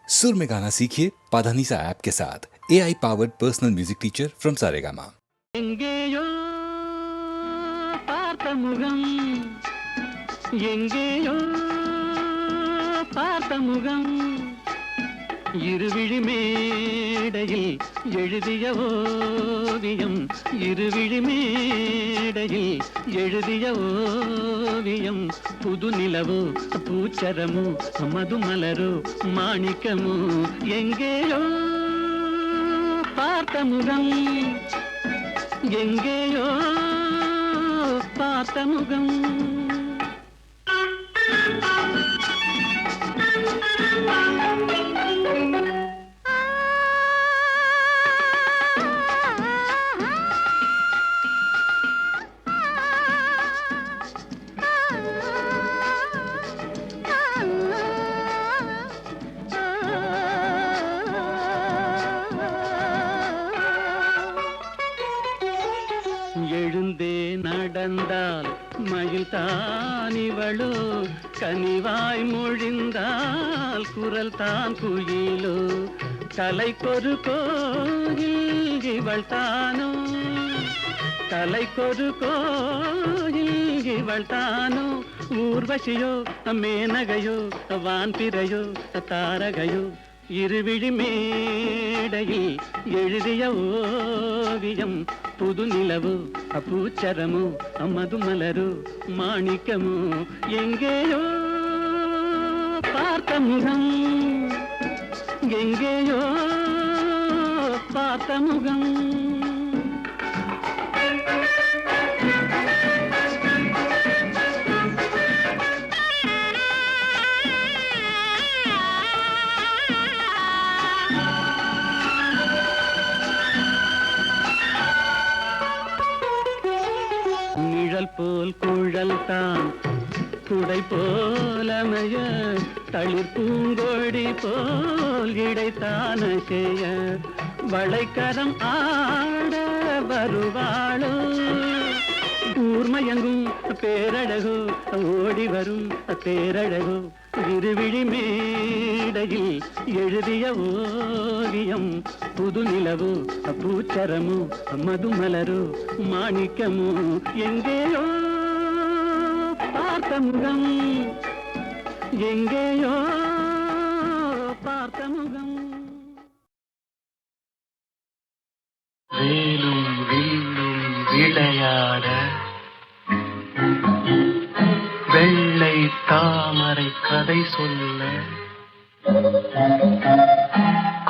सुर में गाना सीखिए पाधानीसा ऐप के साथ AI powered personal music teacher from Saregama. எங்கேயோ பார்த்த முகம் எங்கேயோ பார்த்த முகம் இருவிழி மேடையில் எழுதிய ஓவியம் இருவிழி மேடையில் எழுதிய ஓவியம் புது நிலவோ பூச்சரமோ மதுமலரோ மாணிக்கமோ எங்கேயோ பார்த்த முகம் எங்கேயோ பார்த்த முகம் எழுந்தே நடந்தால் மயில் தான் இவளோ கனிவாய் மொழிந்தால் குரல் தான் குயிலோ தலைக்கொரு கோயில் இவள் தானோ தலைக்கொரு கோயில் இவள் தானோ ஊர்வசியோ மேனகையோ வான்பிறையோ தாரகையோ இருவிழி மேடையில் எழுதிய ஓவியம் புது நிலவோ பூச்சரமோ மதுமலரோ மாணிக்கமோ எங்கேயோ பார்த்த முகம் எங்கேயோ பார்த்த முகம் நிழல் போல் குழல் தான் குடை போலமைய தளிர் பூங்கொடி போல் இடைத்தான செய்ய வளைக்கரம் ஆட வருவாளோ ஊர்மயங்கும் பேரழகோ ஓடி வரும் பேரழகோ இருவிழி மேடையில் எழுதிய ஓவியம் புது நிலவோ பூச்சரமோ மதுமலரோ மாணிக்கமோ எங்கேயோ பார்த்த முகம் எங்கேயோ பார்த்த முகம் வேலும் வில்லும் விளையாட வெள்ளை தாமரை கதை சொல்ல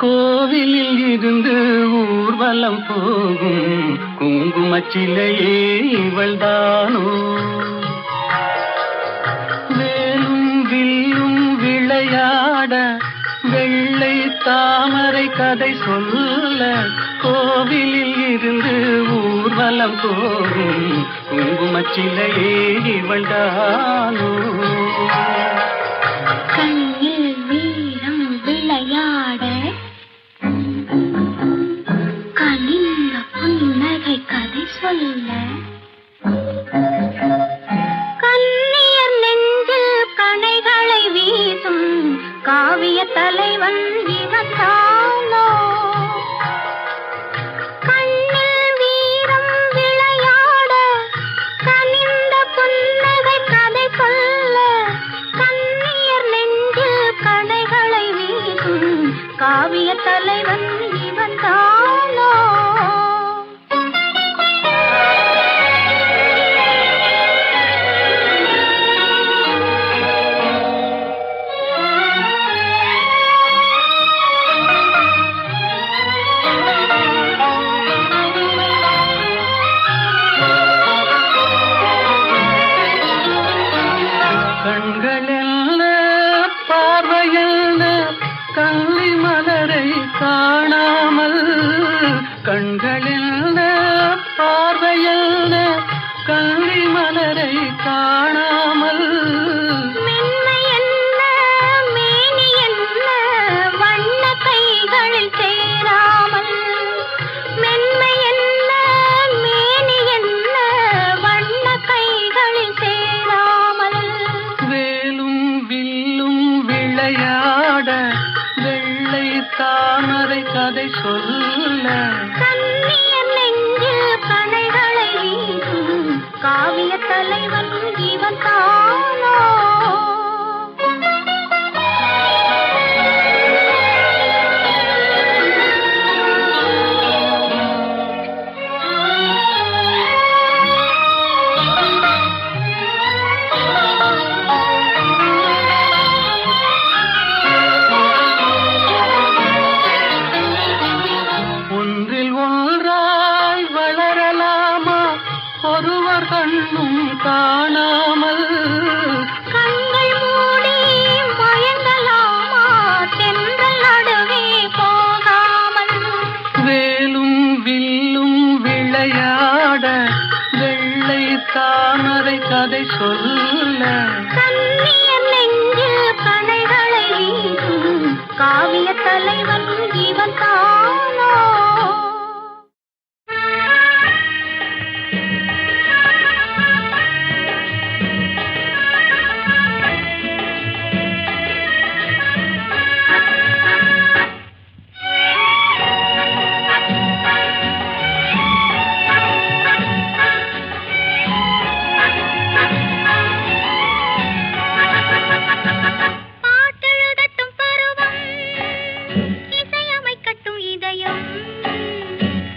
கோவிலில் இருந்து ஊர்வலம் போகும் குங்குமச்சிலையே இவள்தானோ வேலும் வில்லும் விளையாட வெள்ளை தாமரை கதை சொல்ல கோவிலில் இருந்து ஊர்வலம் போகும் குங்குமச்சிலையே இவள்தானோ கண்ணில் வீரம் விளையாட கனிந்த புன்னகை கதை சொல்ல கண்ணியர் நெஞ்சில் கணைகளை வீசும் காவிய தலைவன் இவன் தானோ கண்ணில் வீரம் விளையாட கனிந்த புன்னகை கதை சொல்ல கண்ணியர் நெஞ்சில் கணைகளை வீசும் காவிய தலைவன் இவன் தானோ கண்களெல்ல பார்வையல்ல கள்ளி மலரை காணாமல் தாமரை கதை சொல்ல கண்ணியர் நெஞ்சில் கணைகளை வீசும் காவிய தலைவன் இவன் தானோ. கண்ணும் காணாமல் கண்கள் மூடி மயங்கலாமா தென்றல் நடுவே போகாமல். வேலும் வில்லும் விளையாட வெள்ளை தாமரை கதை சொல்ல கண்ணியர் நெஞ்சில் கணைகளை வீசும் காவிய தலைவன் இவன் தானோ.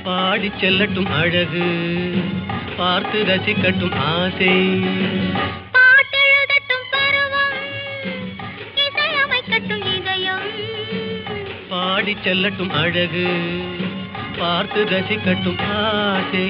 பாடி செல்லட்டும் அழகு பார்த்து ரசிக்கட்டும் ஆசை. பாட்டெழுதட்டும் பருவம் இசையமைக்கட்டும் இதயம். பாடி செல்லட்டும் அழகு பார்த்து ரசிக்கட்டும் ஆசை.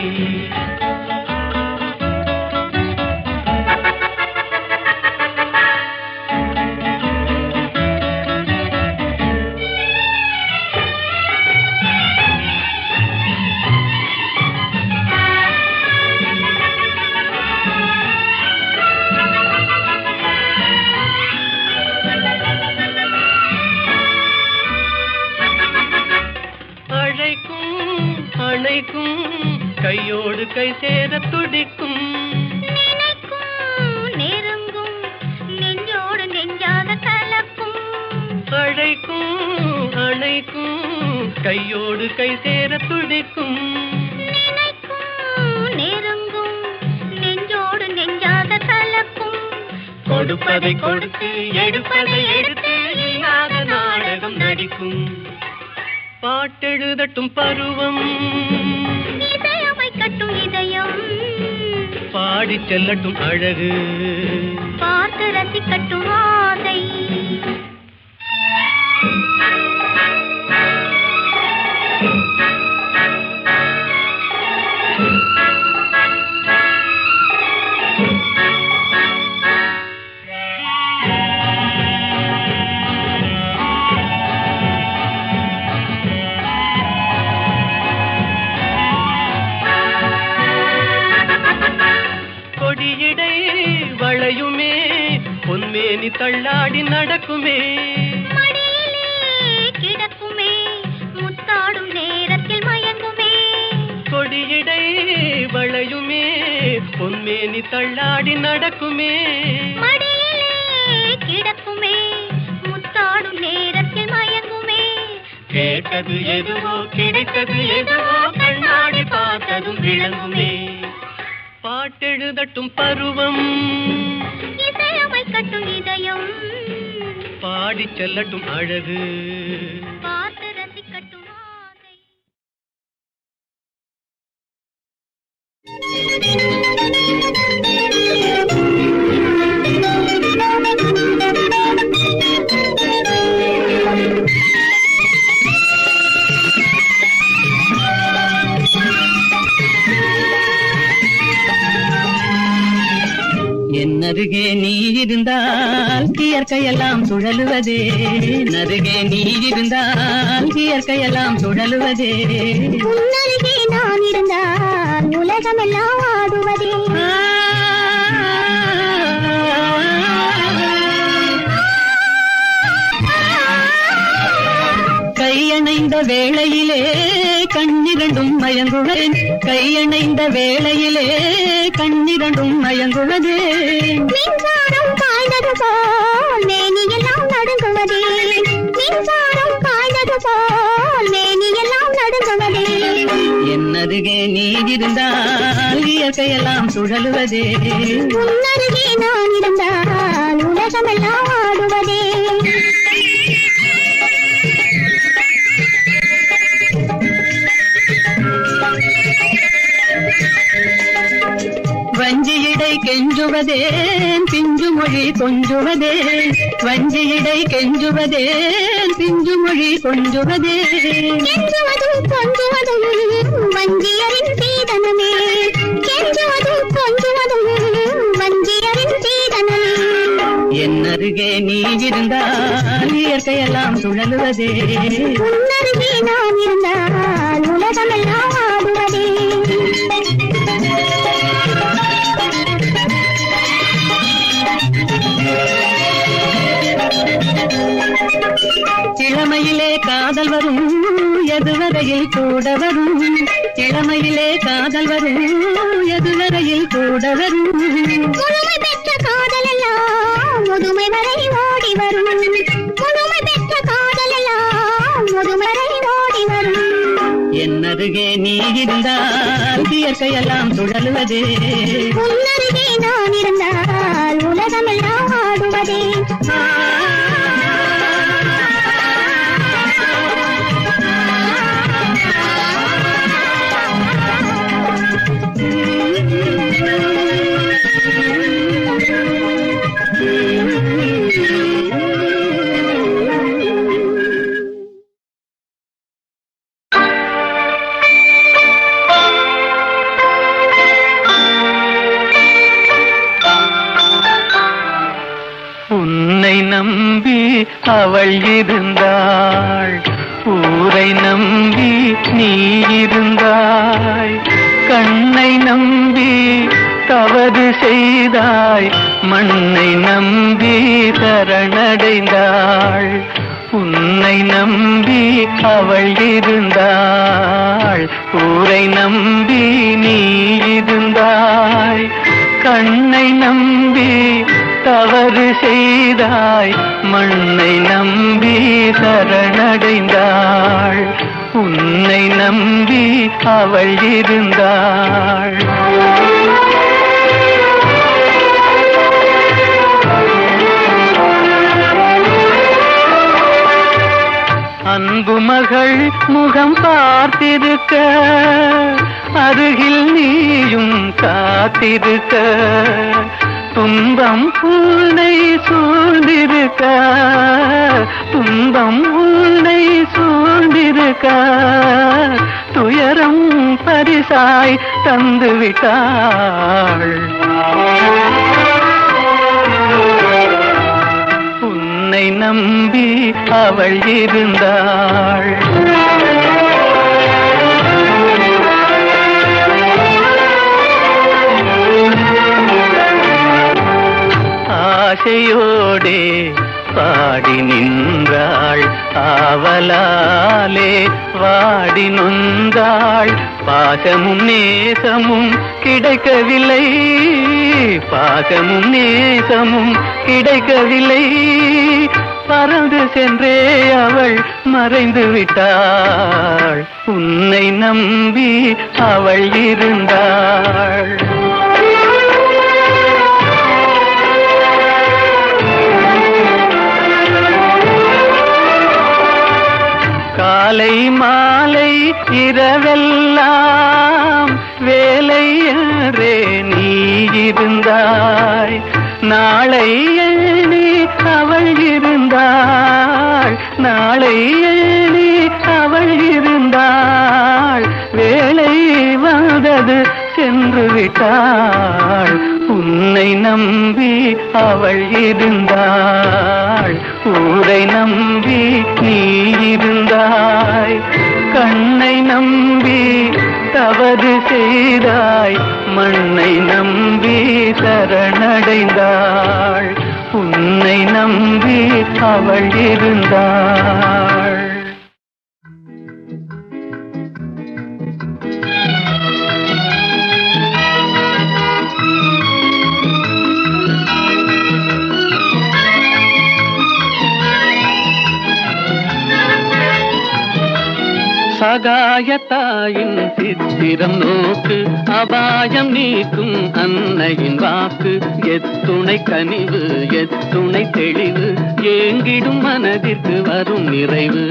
கையோடு கை சேர துடிக்கும் நினைக்கும் நெருங்கும் நெஞ்சோடு நெஞ்சாக கலக்கும். அழைக்கும் அணைக்கும் கையோடு கை சேர துடிக்கும் நினைக்கும் நெருங்கும் நெஞ்சோடு நெஞ்சாக கலக்கும். கொடுப்பதை கொடுத்து எடுப்பதை எடுத்து இல்லாத நாடகம் நடிக்கும். பாட்டெழுதட்டும் பருவம் இசையமைக்கட்டும் இதயம். பாடி செல்லட்டும் அழகு பார்த்து ரசிக்கட்டும் ஆசை. வளையுமே பொன்மேனி தள்ளாடி நடக்குமே. மடியிலே கிடக்குமே முத்தாடும் நேரத்தில் மயங்குமே. கொடியிடை வளையுமே பொன்மேனி தள்ளாடி நடக்குமே. மடியிலே கிடக்குமே முத்தாடும் நேரத்தில் மயங்குமே. கேட்டது எதுவோ கிடைத்தது எதுவோ கண்ணாடி பார்த்ததும் விளங்குமே. பாட்டெழுதட்டும் பருவம் இசையமைக்கட்டும் இதயம். பாடி செல்லட்டும் அழகு பார்த்து ரசிக்கட்டும் ஆசை. என்னருகே நீ இருந்தால் இயற்கையெல்லாம் சுழலுவதே. நருகே நீ இருந்தால் இயற்கையெல்லாம் சுழலுவதே. உன்னருகே நான் இருந்தால் உலகமெல்லாம் ஆடுவதே. கையணைந்த வேளையிலே கண்ணிரண்டும் மயங்குவேன். கையணைந்த வேளையிலே கண்ணிரண்டும் மயங்குவதே. மின்சாரம் பாய்ந்தது போல் மேனியெல்லாம் நடுங்குவதே. மின்சாரம் பாய்ந்தது காற்று போல் மேனி எல்லாம் நடுங்குவதே என்னருகே நீ இருந்தால் இயற்கையெல்லாம் சுழலுவதே உன்னருகே நான் இருந்தால் உலகமெல்லாம் ஆடுவதே வஞ்சியிடை கெஞ்சுவதேன் பிஞ்சு மொழி கொஞ்சுவதே வஞ்சியிடை கெஞ்சுவதேன் பிஞ்சு மொழி கொஞ்சுவதே கெஞ்சுவதும் கொஞ்சுவதும் வஞ்சியரின் சீதனமே கெஞ்சுவதும் கொஞ்சுவதும் வஞ்சியரின் சீதனமே என்னருகே நீ இருந்தால் இயற்கையெல்லாம் சுழலுவதே உன்னருகே நான் இருந்தால் உலகமெல்லாம் ஆடுவதே இளமையிலே காதல் வரும் எதுவரையில் கூட வரும் இளமையிலே காதல் வரும் எதுவரையில் கூட வரும் முழுமை பெற்ற காதல் எல்லாம் முதுமை வரை ஓடி வரும் முழுமை பெற்ற காதல் எல்லாம் முதுமை வரை ஓடி வரும் என்னருகே நீ இருந்தால் இயற்கையெல்லாம் சுழலுவதே உன்னருகே நான் இருந்தால் உலகமெல்லாம் ஆடுவதே உன்னை நம்பி அவள் இருந்தாள் ஊரை நம்பி நீ இருந்தாய் கண்ணை நம்பி தவறு செய்தாய் மண்ணை நம்பி சரணடைந்தாள் உன்னை நம்பி அவள் இருந்தாள் ஊரை நம்பி நீ இருந்தாய் கண்ணை நம்பி தவறு செய்தாய் மண்ணை நம்பி சரணடைந்தாள் உன்னை நம்பி அவள் இருந்தாள் அன்பு மகள் முகம் பார்த்திருக்க அருகில் நீயும் காத்திருக்க துன்பம் உன்னை சூழ்ந்திருக்க துன்பம் உன்னை சூழ்ந்திருக்க துயரம் பரிசாய் தந்துவிட்டாள் உன்னை நம்பி அவள் இருந்தாள் ஆசையோடே பாடி நின்றாள் ஆவலாலே வாடி நொந்தாள் பாசமும் நேசமும் கிடைக்கவில்லை பாசமும் நேசமும் கிடைக்கவில்லை பறந்து சென்றே அவள் மறைந்து விட்டாள் உன்னை நம்பி அவள் இருந்தாள் காலை மாலை இரவெல்லாம் வேலை என்றே நீ இருந்தாய் நாளை எண்ணி அவள் இருந்தாள் நாளை எண்ணி அவள் இருந்தாள் வேலை வந்தது சென்று விட்டாள் உன்னை நம்பி அவள் இருந்தாள் ஊரை நம்பி நீ இருந்தாய் கண்ணை நம்பி தவறு செய்தாய் மண்ணை நம்பி சரணடைந்தாள் உன்னை நம்பி அவள் இருந்தாள் சகாயத்தாயின் சித்திரம் நோக்கு, அபாயம் நீக்கும் அன்னையின் வாக்கு. எத்துணை கனிவு எத்துணை தெளிவு, ஏங்கிடும் மனதிற்கு வரும் நிறைவு.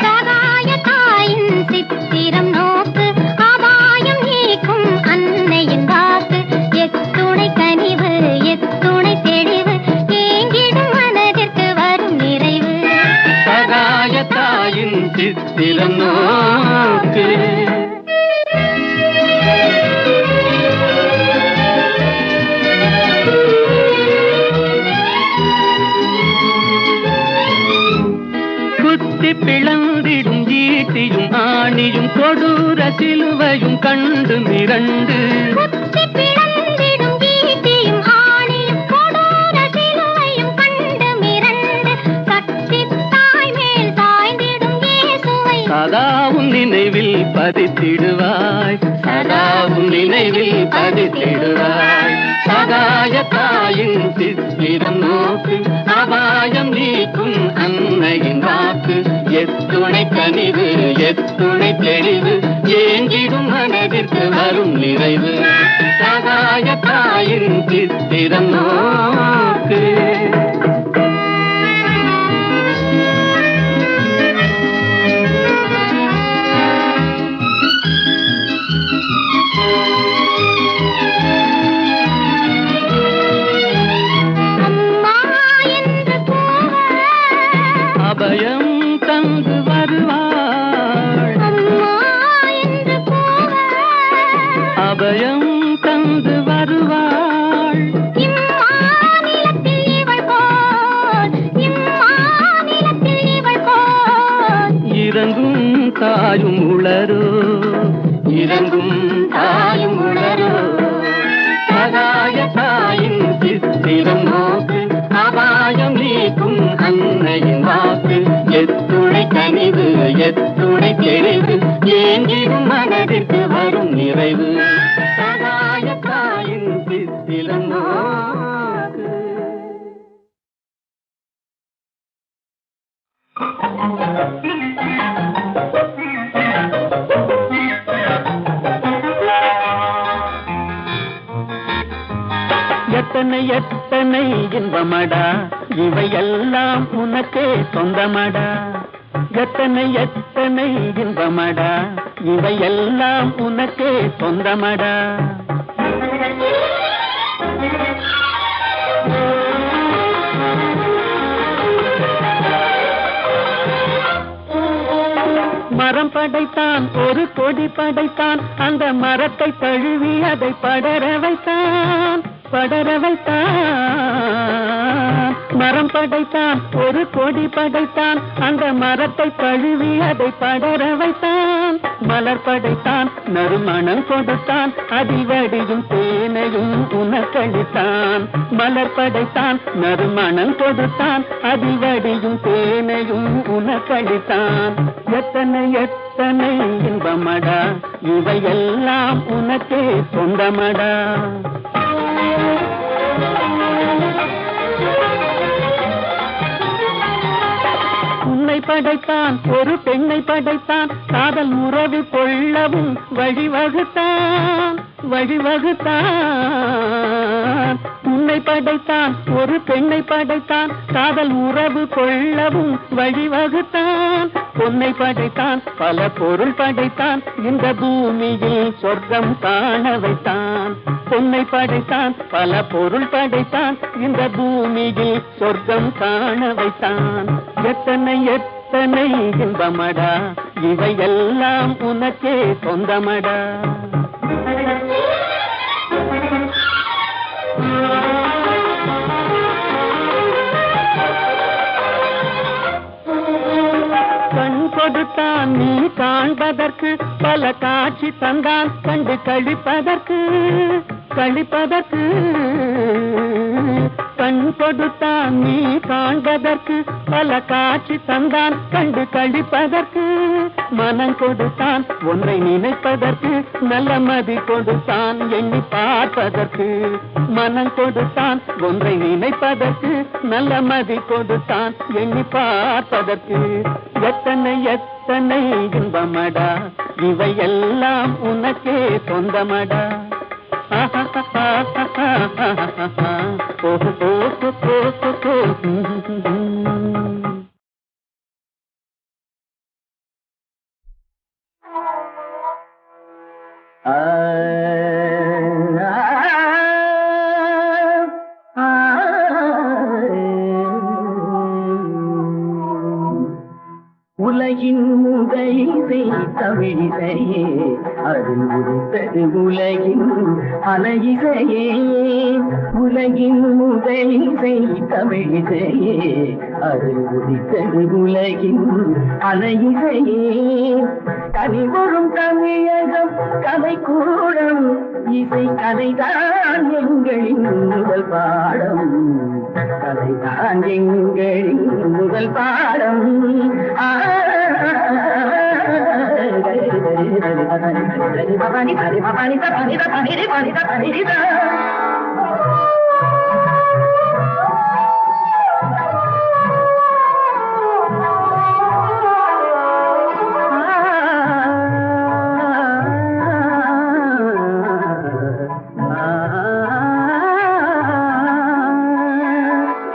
சகாயத்தாயின் சித்திரம் நோக்கு, அபாயம் நீக்கும் அன்னையின் வாக்கு. எத்துணை கனிவு எத்துணை தெளிவு, ஏங்கிடும் மனதிற்கு வரும் நிறைவு. சகாயத்தாயின் சித்திரம் நோக்கு. குத்தி பிளந்திடும் ஈட்டியும் ஆணியும் கொடூர சிலுவையும் கண்டு மிரண்டு. குத்தி பிளந்திடும் ஈட்டியும் ஆணியும் கொடூர சிலுவையும் கண்டு மிரண்டு. கட்டித் தாய் மேல் சாய்ந்திடும் இயேசுவை சதாவும் நினைவில் பதித்திடுவாய், சதாவும் நினைவில் பதித்திடுவாய். சகாயத்தாயின் சித்திரம் நோக்கு, அபாயம் நீக்கும் அன்னையின் வாக்கு. எத்துணை கனிவு எத்துணை தெளிவு, ஏங்கிடும் மனதிற்கு வரும் நிறைவு. சகாயத்தாயின் சித்திரம் நோக்கு. அபயம் தந்து வருவாள், அபயம் தந்து வருவாள். இம்மாநிலத்தில் இவள் போல், இம்மாநிலத்தில் இவள் போல். இறங்கும் தாயும் உளரோ, இறங்கும் தாயும் உளரோ. சகாயத்தாயின் சித்திரம் நோக்கு, அபாயம் நீக்கும் அன்னையின் வாக்கு. எத்துணை கனிவு எத்துணை தெளிவு, ஏங்கிடும் மனதிற்கு வரும் நிறைவு. சகாயத்தாயின் சித்திரம் நோக்கு. எத்தனை எத்தனை இன்பமடா, இவையெல்லாம் உனக்கே சொந்தமடா. எத்தனை எத்தனை இன்பமடா, இவையெல்லாம் உனக்கே சொந்தமடா. மரம் படைத்தான் ஒரு கொடி படைத்தான், அந்த மரத்தை தழுவி அதை படர வைத்தான், படர வைத்தான். மரம் படைத்தான் ஒரு கொடி படைத்தான், அந்த மரத்தை தழுவி அதை படர வைத்தான். மலர் படைத்தான் நறுமணம் கொடுத்தான், அதில் வடியும் தேனையும் உனக்களித்தான். மலர் படைத்தான் நறுமணம் கொடுத்தான், அதில் வடியும் தேனையும் உனக்களித்தான். எத்தனை எத்தனை இன்பமடா, இவையெல்லாம் உனக்கே சொந்தமடா. உன்னை படைத்தான் ஒரு பெண்ணை படைத்தான், காதல் உறவு கொள்ளவும் வழிவகுத்தான், வழிவகுத்தான். உன்னை படைத்தான் ஒரு பெண்ணை படைத்தான், காதல் உறவு கொள்ளவும் வழிவகுத்தான். பொன்னை படைத்தான் பல பொருள் படைத்தான், இந்த பூமியில் சொர்க்கம் காண வைத்தான். பொன்னை படைத்தான் பல பொருள் படைத்தான், இந்த பூமியில் சொர்க்கம் காண வைத்தான். எத்தனை எத்தனை இன்பமடா, இவையெல்லாம் உனக்கே சொந்தமடா. கண் கொடுத்தான் நீ காண்பதற்கு, பல காட்சி தந்தான் கண்டு கழிப்பதற்கு, கழிப்பதற்கு. கண் மனம் கொடுத்தான் நீ காண்பதற்கு, பல காட்சி தந்தான் கண்டு கழிப்பதற்கு. மனம் கொடுத்தான் ஒன்றை நினைப்பதற்கு, நல்ல மதி கொடுத்தான் எண்ணி பார்ப்பதற்கு. மனம் கொடுத்தான் ஒன்றை நினைப்பதற்கு, நல்ல மதி கொடுத்தான் எண்ணி பார்ப்பதற்கு. எத்தனை எத்தனை இன்பமடா, இவையெல்லாம் உனக்கே சொந்தமடா. உலகின் முதலிசை தமிழிசையே, அதில் உதித்தது உலகின் அலையிசையே. உலகின் முதலிசை தமிழிசையே, அதில் உதித்தது உலகின் அலையிசையே. கனிவரும் தமிழகம் கலைக்கூடம், இசை கலைதான் எங்களின் முதல் பாடம். கலைதான் எங்களின் முதல் பாடம்.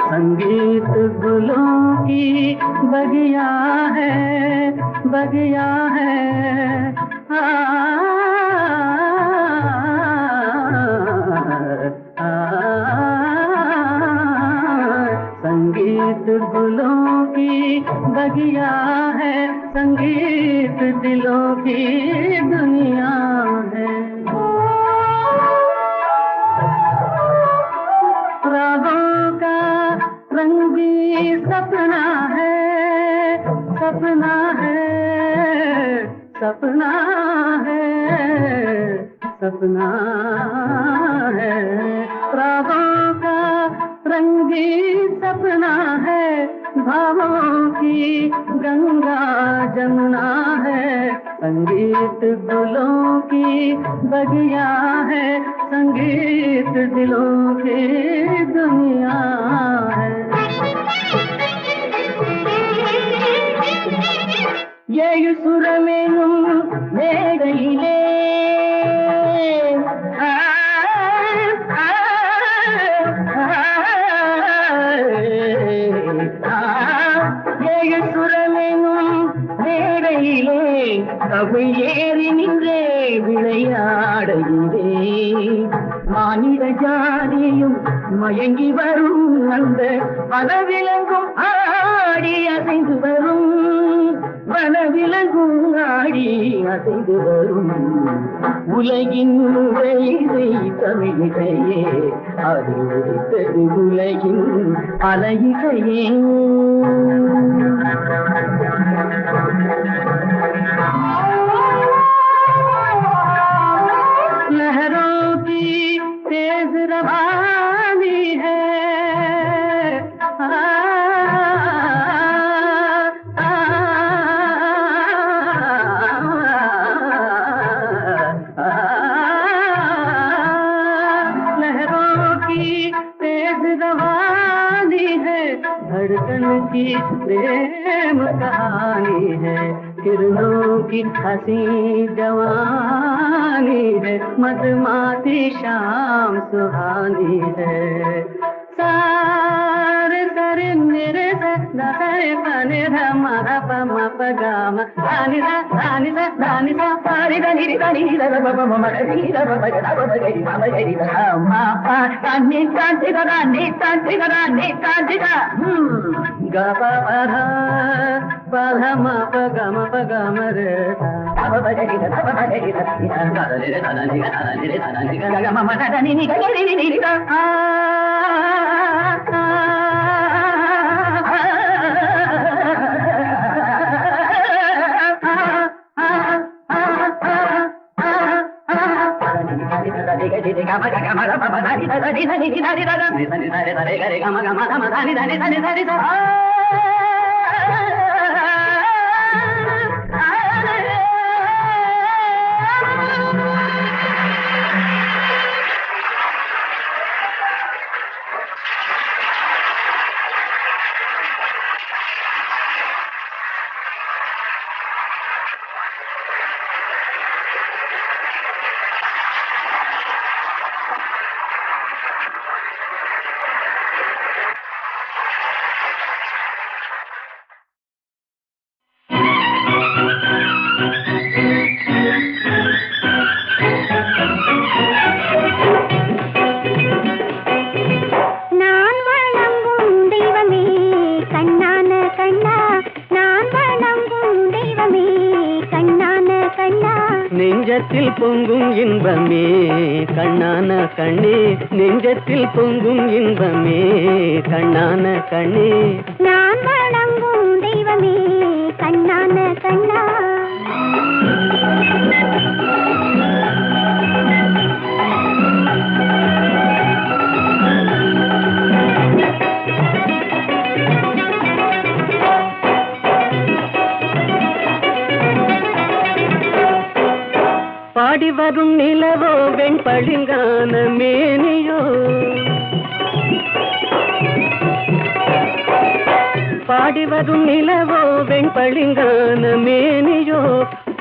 संगीत गुलों की बगिया है, बगिया है। संगीत गुलों की बगिया है, संगीत दिलों की दुनिया है। रागों का रंगी सपना है, सपना है, सपना है, सपना है। रागों का रंगी सपना है, भावों की गंगा जमुना है। संगीत गुलों की बगिया है, संगीत दिलों की दुनिया है। ஏழு சுரமேனும் மேடையிலே ஏழு சுரமேனும் மேடையிலே கவி ஏறி நின்றே விளையாடுகிறே. மானிட ஜாதியும் மயங்கி வரும் அந்த வனவிலங்கும் ஆடி அசைந்து வரும், வனவிலங்கும் ஆடி அசைந்து வரும். உலகின் இசை தமிழிசையே, அது உதித்தது உலகின் அலையிசையே. लहरों की तेज रवानी है, लहरों की तेज रवानी है, धड़कन की प्रेम कहानी है। किरणों की हंसी जवानी है, मधुमाती शाम सुहानी है। सारे सरे मेरे से दसरे पने धमारा पमा पगामा दानी सा दानी सा दानी सा सारी दानी दानी दा बाबा ममा दी दा बाबा दा बाबा गई मामा गई दा मा पा दानी दानी दा दानी दानी दा दानी दानी दा गा पा मा पगामा रे बाबा गई दा बाबा गई दा दा रे दा दानी दा दानी रे दानी गा मामा दा दानी नी गा नी नी दा நெஞ்சத்தில் பொங்கும் இன்பமே கண்ணான கண்ணே, நெஞ்சத்தில் பொங்கும் இன்பமே கண்ணான கண்ணே, நான் வணங்கும் தெய்வமே கண்ணான கண்ணா. பாடி வரும் நிலவோ வெண்பளிங்கான மேனியோ, பாடி வரும் நிலவோ வெண்பளிங்கான மேனியோ,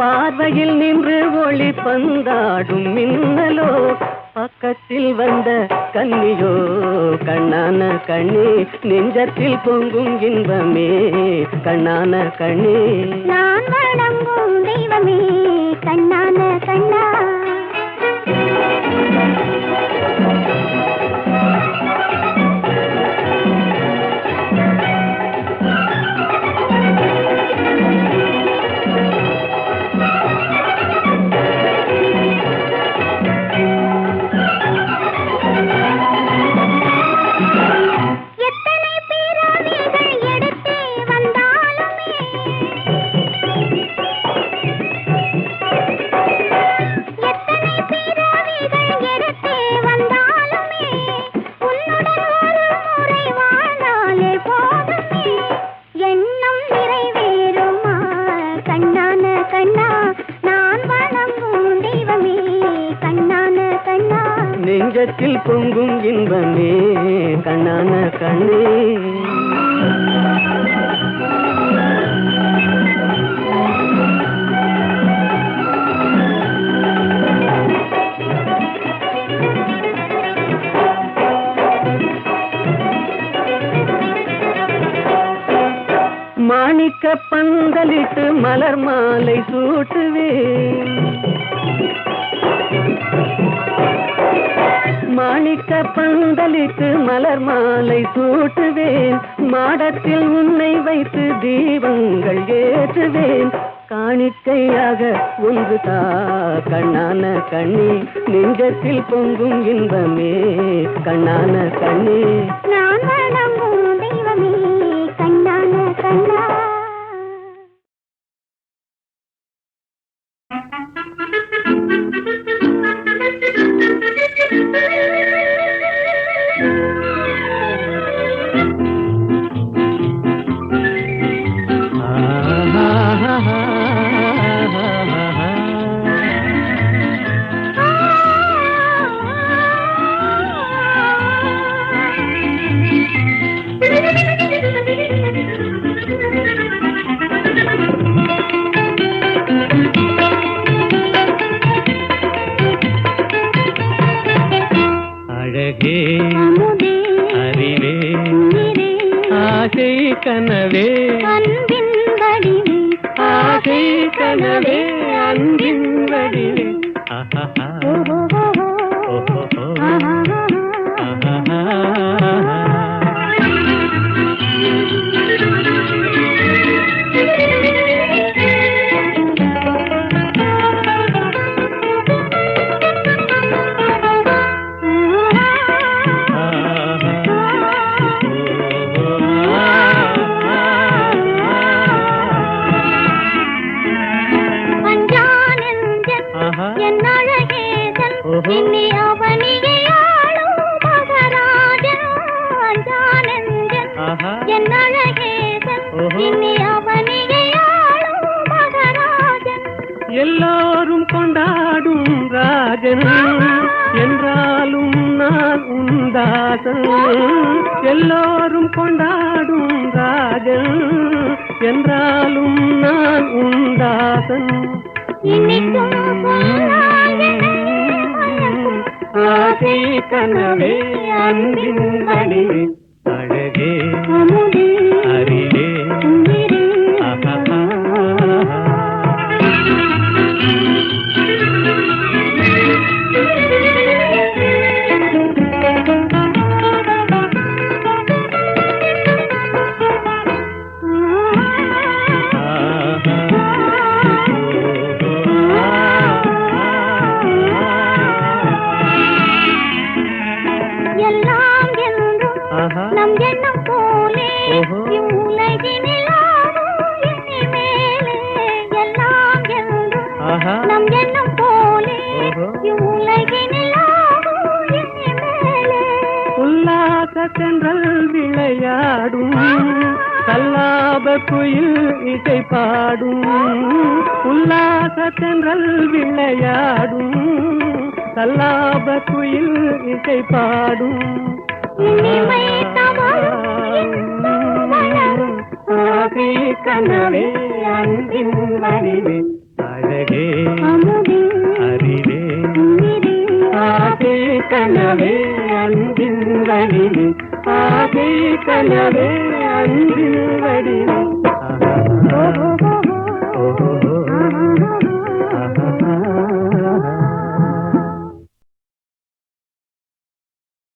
பார்வையில் நின்று ஒளி பந்தாடும் மின்னலோ, பக்கத்தில் வந்த கன்னியோ கண்ணான கண்ணே, நெஞ்சத்தில் பொங்கும் இன்பமே கண்ணான கண்ணே, நான் வணங்கும் தெய்வமே கண்ணான கண்ணா. நெஞ்சத்தில் பொங்கும் இன்பமே கண்ணான கண்ணே. மாணிக்க பந்தலிட்டு மலர் மாலை சூட்டுவேன், மாணிக்க பந்தலிட்டு மலர் மாலை சூட்டுவேன், மாடத்தில் உன்னை வைத்து தீபங்கள் ஏற்றுவேன், காணிக்கையாக ஒன்று தா கண்ணான கண்ணே, நெஞ்சத்தில் பொங்கும் இன்பமே கண்ணான கண்ணே, நான் வணங்கும் தெய்வமே கண்ணான கண்ணா. அழகே அறிவே ஆசை கனவே அன்பின் வடிவே, ஆசை கனவே அன்பின் வடிவே, என் அழகேதன் இனி அவன் ராஜன் என்றாலும் நான் உந்தாசன் எல்லோரும் கொண்டாடும் ராஜன் என்றாலும் நான் உந்தாசன் ஆசை கனவே அன்பின் வடிவே அழகே அறிவே நம் எண்ணம் போலே இவ்வுலகினில் எல்லாம் என்றும் நம் எண்ணம் போலே இவ்வுலகினில் உல்லாச தென்றல் விளையாடும் கல்லாப குயில் இசை பாடும் உல்லாச தென்றல் விளையாடும் கல்லாப குயில் இசை பாடும் ஆசை கனவே அன்பின் வடிவே அழகே அறிவே ஆசை கனவே அன்பின் வடிவே ஆசை கனவே அன்பின் வடிவே